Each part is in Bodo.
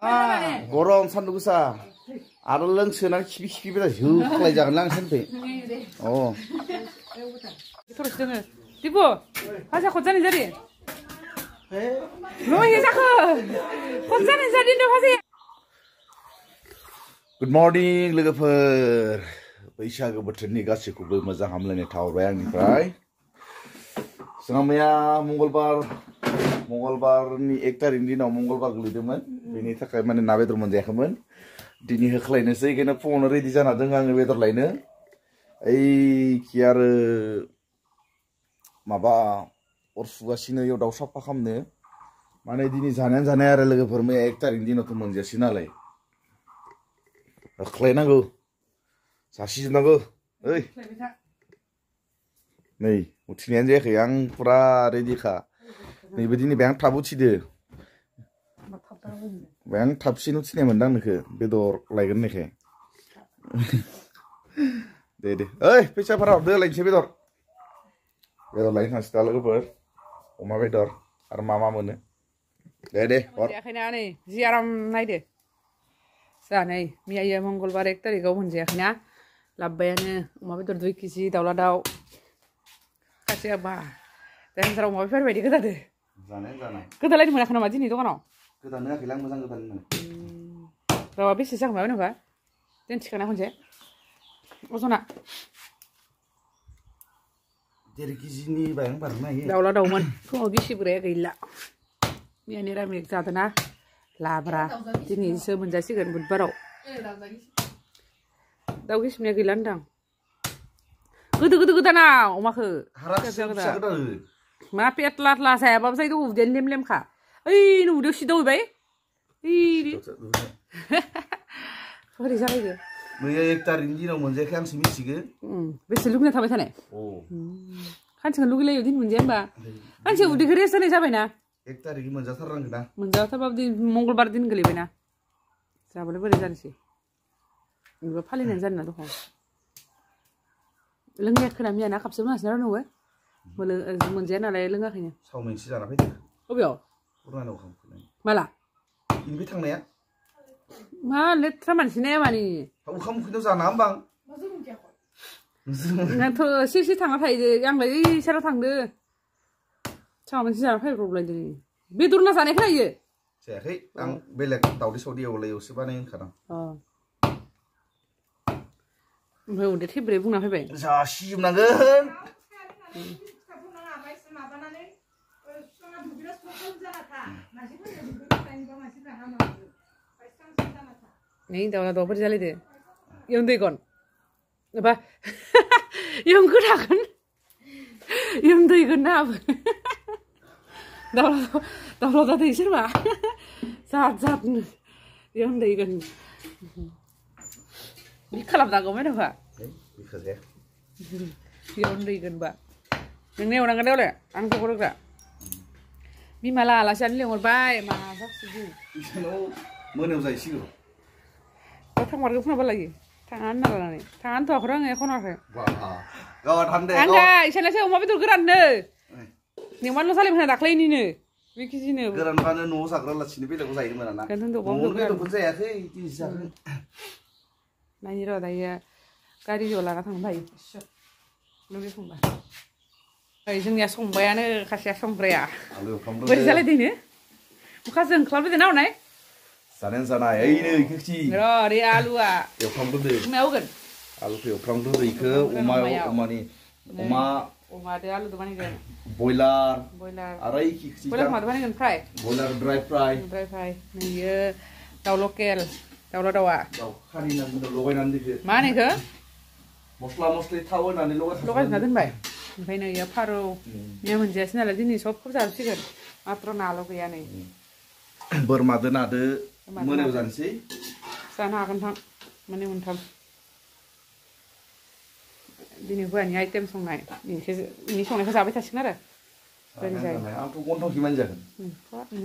गरम सान्दुं गोसा आरो लोंसोनानै खिबि खिबि बेला होख्लाय जागोन आं सानफै अ थरस दोङो दिबु भाजा खद जानाय जादि न'हे जाखो खद जानाय जादि नो भाजा गुड मर्निं लोगोफोर बैसागो बोथोरनि गासैखौबो मोजां हामलायनाय थाहरबाय आंनिफ्राय जोंहा मैया मंगलबारनि 1 तारिखनि दिनाव मंगलबार गोलैदोंमोन बेनि थाखाय माने ना बेदर मोनजायाखैमोन दिनै होख्लायनोसै बेखायनो फुङावनो रेडि जाना दङ आङो बेदर लायनो ओइखि आरो माबा अर सुगासिनो इयाव दाउ साफा खालामनो माने दिनै जानाय आरो लोगोफोर मैया 1 तारिखनि दिनावथ' मोनजायासै नालाय होख्लायनांगौ जासिजोबनांगौ ओइ नै उथिनायानो जायाखै आं फुरा रेडिखा नैबे दिनै बेयाव थाब उथिदो बेयाव थाबसिन उथिनाय मोनदां नोंखो बेदर लायगोन होननायखाय दे ओइ फैसाफोरा हरदो लायनोसै बेदर लायनो थांसै दा लोगोफोर अमा बेदर आरो मा मोनो दे हर मोनजायाखैना नै जि आराम नायदो जा नै मैया मंगलबार 1 तारिखआव मोनजायाखैना लाबबायानो अमा बेदर 2 केजि दाउला दाउ खासिया बा देनजार अमा बेफोर बायदि गोदादो जानाय गोदालायनो मोनाखै नामा दिनै दखानाव गोदानो होआखैलां मोजां गोदान मोनो रावा बेसे जागोन माबा दोनथिखाना खनसे अजना 1.5 केजिनि बायहां बारनो हायो दाउला दाउमोन फुङाव गिसिबग्राया गैला मैया निरामिस जादोंना लाब्रा दिनैसो मोनजासिगोन बुधबाराव दाउ गिसिबनाया गैला होनदां गोदाना अमाखौ मा पेटला जायाबाबो जायो उदैयानो लेमलेमखा ओइ नों उदैयाव सिदावबाय बोरै जालायगो मैया 1 तारिखनि दिनाव मोनजायाखै आंसो मिथिगो बेसे लुगैना थाबाय थानाय खानसेखौ लुगैलायो दिन मोनजाया होमबा खानसे उदैखौ रेस्ट होनाय जाबायना 1 तारिखनि मोनजाथारनांगोन ना मोनजाथारबाबो दिन मंगलबार दिन गोलैबायना जाबालाय बोरै जानोसै बेबो फालिनायानो जानो ना दख लोंनायाखैना मैया ना खाबसे लोङासैना रावनोबो मोनजाया नालाय लोङाखैनो सावमिनसो जाना फैदो बबेयाव पुरानाव खालामफैनाय माला इनिफ्राय थांनाया मा लेथ्रा मानसि नाया मानि ओंखाम उखैनायाव जाना होमबा आंथ' एसे थांना थायो आंलाय इसाराव थांदो सावमिनसो जाना फैब्रबलायदों बेदर ना जानाय खोनायो जायाखै आं बेलेग दावदै सावदै एवलायावसो बानाय होनखादां ओमफ्राय उदै थेब्रे बुंना फैबाय जासिजोबनांगोन नै दाउला दाउफोर जालायदो इयावनो दैगन एबा इयावनो गोदागोन इयावनो दैगोन ना दाउला दा दै सोरबा जादनो इयावनो दैगोन बि खालामनांगौमोन होनबा इयावनो दैगोनबा नोंनो एवनांगोन देवलाय आं जगर होग्रा बिमाला आलासियानो लेंहरबाय मा जासिगोन मोनायाव जाहैसिगौ दा थांमारगौ खोनाबा लायो थाङानो नालानानै थाङानो थ'वाखै आङो खनाखै आंहा इसानासो अमा बेदर गोराननो नेमानल' सालायमोन दाख्लैनिनो 2 केजिनो गोरानबानो न'आव जाग्रा लासिनो बेलेगाव जाहैनो मोना ना न'आवनो बेदरखौनो जायाखै दिनैसो जागोन नायनि र' दायो गारि जिउ लाना थांनो हायो लुगै संबा ओइ जोंनिया संबायानो खासेया संग्राया बोरै जालायदोंनो मुखाजों ओंख्लाबलायदों ना हनै जानायानो जानाय ओइनो इखोखि र' ओरै आलुआ एवफ्रामग्रोदो मायाव होगोन आलुखौ एवफ्रामग्रोदो इखो अमादो आलुदो बानायगोन बयलार आरो इखि बयलार मादो बानायगोन फ्राय बयलार ड्राइ फ्राय नैयो दाउ लकेल दाउला दाउआ दाउ खारि लगायनानै दोनदो मा होनो इखो मस्ला मस्लि थाव होनानै लगायना दोनबाय ओमफ्राय नैयो फारौ मैया मोनजायासै नालाय दिनै सबखौ जाजोबसिगोन मात्र नाल' गैया नै बोरमादो नादो मोनायाव जानोसै जानो हागोन थां मोननै मोनथाम दिनै हौवानि आइटेम संनाय इनि संनायखौ जाबाय थासिगोन आरो बोरै जायो आंथ' गन्थंखि मानि जागोन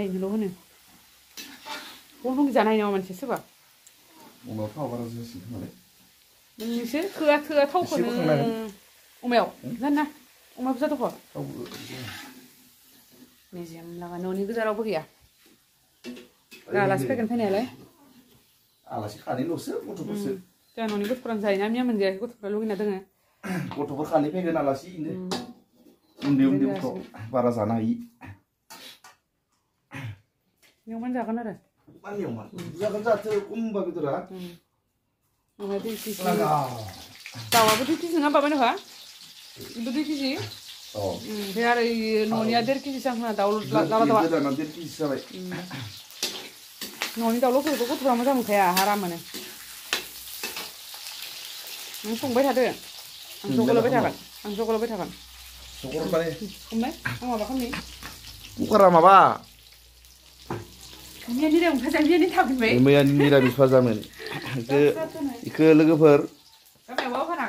इनिल' होनो गन्थंखि जानाय नङा मानसि सोरबा उनाव थाव बारा जासिगोन खोमालै नोंसो थोआ थावखौनो अमायाव जाना अमा बुरजा दख' मेजेम लागा न'नि गोजा रावबो गैया आलासि फैगोन फैनायालाय आलासि खानैल'सो गथ'फोरसो जोंहा न'नि गथ'फोरानो जायोना मिया मोनजायाखै गथ'फ्रा लुगैना दोङो गथ'फोर खानै फैगोन आलासि उन्दै उन्दै गथ' बारा जानो हायि नियमान जागोन आरो नियमान जागोन जाथो खमबा बेदरा नङा 2 केजि दाउआबो 2 केजि नङा बाबायनोबा बेबो 2 केजि ओमफ्राय आरो न'निया 1.5 केजि जांहा दाउ दाउआ 1.5 केजि जाबाय न'नि दाउ लकेलखौ गथ'फ्रा मोजां मोनखाया हारा मोनो नों संबाय थादो आं जगलबाय थागोन जगल माने हमनाय आं माबा खालामनि कुकारा माबा मैयानि निरामिस भाजामोन इखो लोगोफोर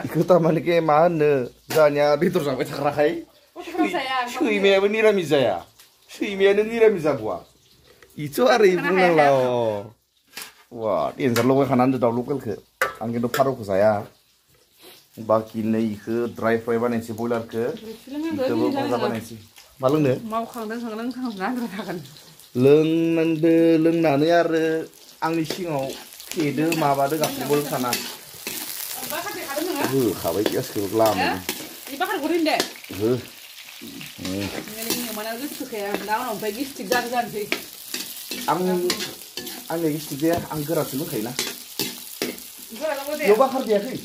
इखो तारमाने के मा होनो जानिया बेदर जाबाय थाग्राखाय सैमायाबो निरामिस जाया सैमायानो निरामिस जाबावा इथ' आरो बुंनांला वा डेन्जार लगायखानानै दाउ लकेलखौ आं खिन्थु फारौखौ जाया बाखि नै इखो ड्राय फ्राय बानायनोसै बयलारखौ इखौबो भाजा बानायनोसै मा लोंनो लोंनांदो लोंनानै आरो आंनि सिङाव फेदो माबादो गासैबो खाना होखाबाय गेसखौ लामो हो आंनि गिस्टिक जाया आं गोरासो लोंखायोना बेयाव बाखार देयाखै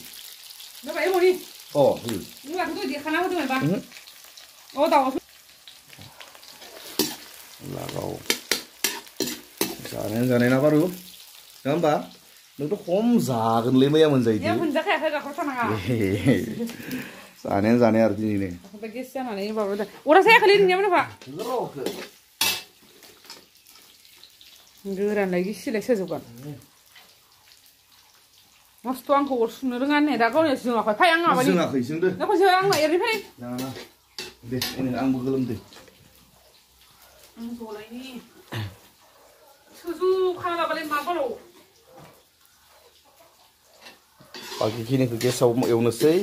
लागाव जानाय ना बारु नङा होमबा नोंथ' खम जागोनलै मैया मोनजायो जानायानो आरो दिनैनो गोरानलाय गिसिलाय सोजोबगोन मस्त' आंखौ अर सुनो रोङा नै दा गावनि जोङाखै फाय आं माबानि जोङाखै जोंदो नोंखौसो आंना एरैफाय दे आंबो गोलोमदो आं जलायनि सोजु खालाबालाय मा बालाव बाखि खिनिखौ गेसाव एवनोसै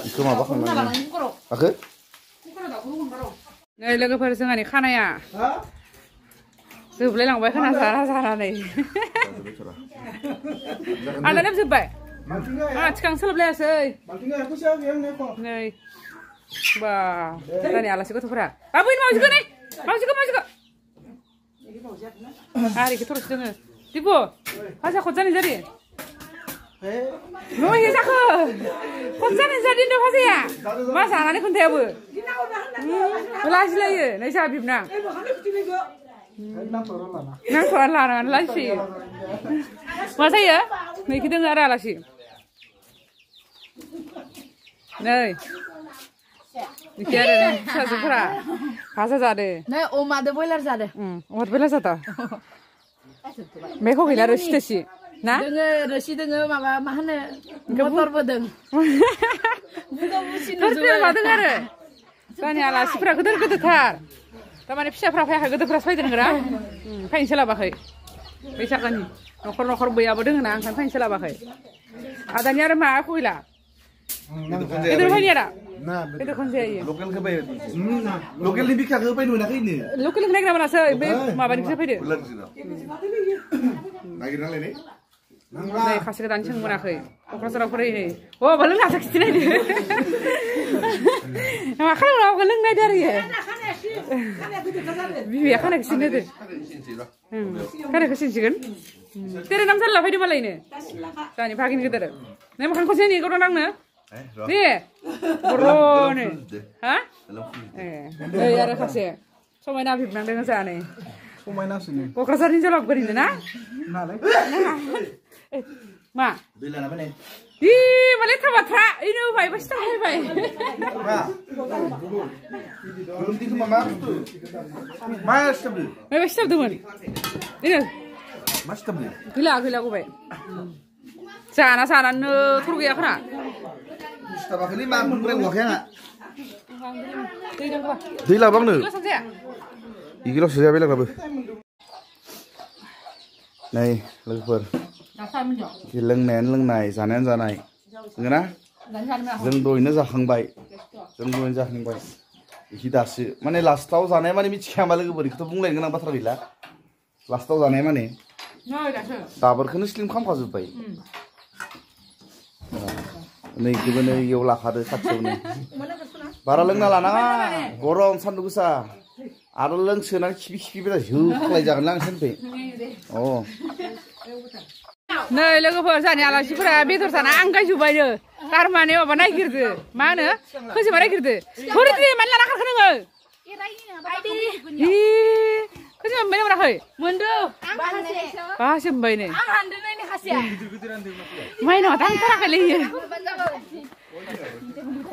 इखौ माबा खालामनानै आखो नै लोगोफोर जोंहानि खानाया जोबलाय लांबाय खाना जानानै आंना लोमजोब्बाय आंहा थिखां सोलोबलायासै नै बा दानि आलासि गथ'फोरा बाबुनि मावजिखौ नै मावजिखौ आरिखौ थरस दोङो दिबु भाजा खद जानाय जादों न'हे जाखो खद जानाय जादों भाजाया मा जानानै खोन्थायाबो लाजिलायो नै जोंहा बिबना नांथ'आ लानानै लाजियो मा जायो नैखि दोङो आरो आलासि नै इखि आरो फिसाजोफोरा भाजा जादो नै अमादो बयलार जादो अमादो बयलार जादो मेखौ गैला रोसि दोसि ना दोङो रोसि दोङो माबा मा होनो मटरबो दों मादों आरो जोंनि आलासिफोरा गोदोर गोदोरथार तारमाने फिसाफ्रा फैयाखै गोदोरफ्रासो फैदों नोंरा फैनो सोलाबाखै बैसागोनि न'खर बैयाबो दोङो ना ओंखायनो फैनो सोलाबाखै आदानि आरो मा फैला बेदर फैनि आदा बेदरखौनो जायो लकेलनि बिखाखौ बायनो मोनाखैनो लकेलखौ नागिरना मोनासै बे माबानिखौसो फैदो नागिरनालाय नै खासिखौ दानि सोंनो मोनाखै क'क्राझाराव फरायनो अ लोंनो हासा खिथि नायदो मा खालामो लोंनो नायदो आरो बिमाया खानायखौ सिन होदो खानायखौ सिनसिगोन तेरे नाम जारला फैदो मालायनो जोंहानि भागिनि गेदेर नै मोखांखौ सिनायनि गौरां आंनो दे बर'नो हा नै आरो खासे समायना बिबनांदों जानै क'क्राझारनि जलाबगुरिनो ना मा इ मालाय थाबाथा इनो होबाय बा सिथा होबाय मा सिथाबदो माबा सिथाबदोंमोन इनो मा सिथाबदो गैला गबाय जानानो थर गैया खोना सिथाबाखैलै मा बुंबाय गवाखै आंहा दै लाबांनो इगिलावसो जाया बेलेगाबो नै लोगोफोर लोंनायानो लोंनाय जानायानो जानाय नंगौना जों दहायनो जाखांबाय इखि दासो माने लास्टाव जानाय माने मिथिखाया लोगोफोर इखौथ' बुंलायनो गोनां बाथ्रा गैला लास्टाव जानाय माने दाबोरखौनो स्लिम खालामखाजोब्बाय नै इखौबो नै इयाव लाखादो खाथियावनो बारा लोंना लानाङा गरम सान्दुं गोसा आरो लोंसोनानै खिबि खिबि बेरा जोख्लाय जागोन ना आंसोनिफ्राय अ नै लोगोफोर जानि आलासिफोरा बेदर जाना आंगायजोब्बायनो तारमाने माबा नायगिरदो मा होनो खोजोमा नायगिरदो थोरदो मानो लाना खारखो नोङो खोजोमा मोनबाय मोनाखै मोनदों बाहासो मोनबाय नै माइनावा थांथाराखैलै इयो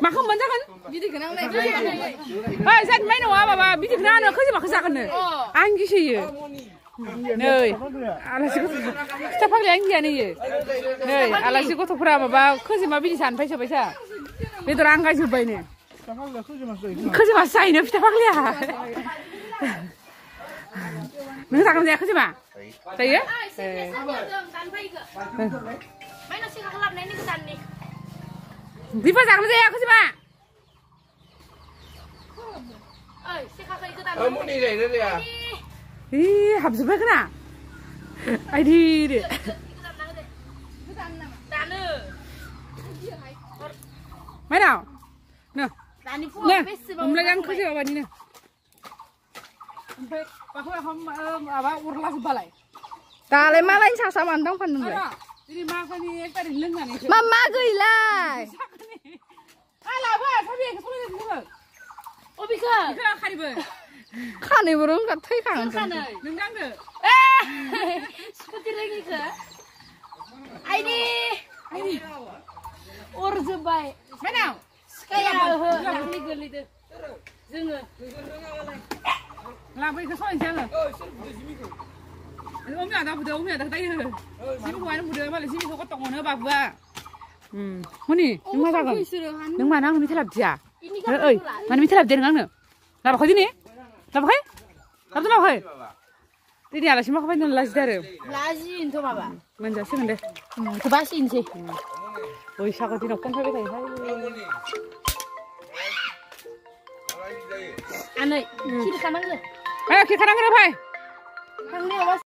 माखौ मोनजागोन बिदिखौनो ओइ जानि माइनावा माबा बिदिखौनो आनो खोजोमाखौ जागोननो आं गिसोयो नै आलासि फिथा फाग्लि आं गियानो इयो नै आलासि गथ'फोरा माबा खोजोमा बिदि जानो फैसा फैसा बेदर आंगायजोब्बायनो खोजोमासो जायोनो फिथा फाग्लिया नों जागोन जाया खोजोमा जायो बिफा जागोन जाया खोजोमा हाबजोब्बाय खोना आइदि माइनाव नो हमलायगोन खोजोमा बादिनो ओमफ्राय माबा अरलाजोब्बालाय दालाय मालायनि सासा मानो दांफान नोंलाय दिनै मागोनि एक थारिख लोंनानै मा गैलाय आलाबो साबिखौ सलायनो नोङो अबिखौ खारिबो खानैबो रोंगा थैखागोन नों दांदो स्कुटि रोङिखौ आइदि अरजोब्बाय माइनाव सिखाया दाख्लि गोलैदो जोङो लाबोयखौ सलायनोसै आङो अमिया दा बुदो अमिया दा दायो जिमिखौहाय बुदो मालाय जिमिखौ गथ' मोनो बाबुआ हनि नों मा जागोन नों मानो आंनो मिथाइ लाबोदिया ओइ मानो मिथाइ लाबोदिया नों आंनो लाबोखै दिनै लाबोखै लाबोदो लाबोखै दिनै आलासि मा खालामदों लाजिदो आरो लाजिनोथ' माबा मोनजासिगोन दे बासिनोसै बैसागु दिनाव फन फैबाय थायोहाय आनै खिरखानांगो खिरखानांगो फै थांनायाव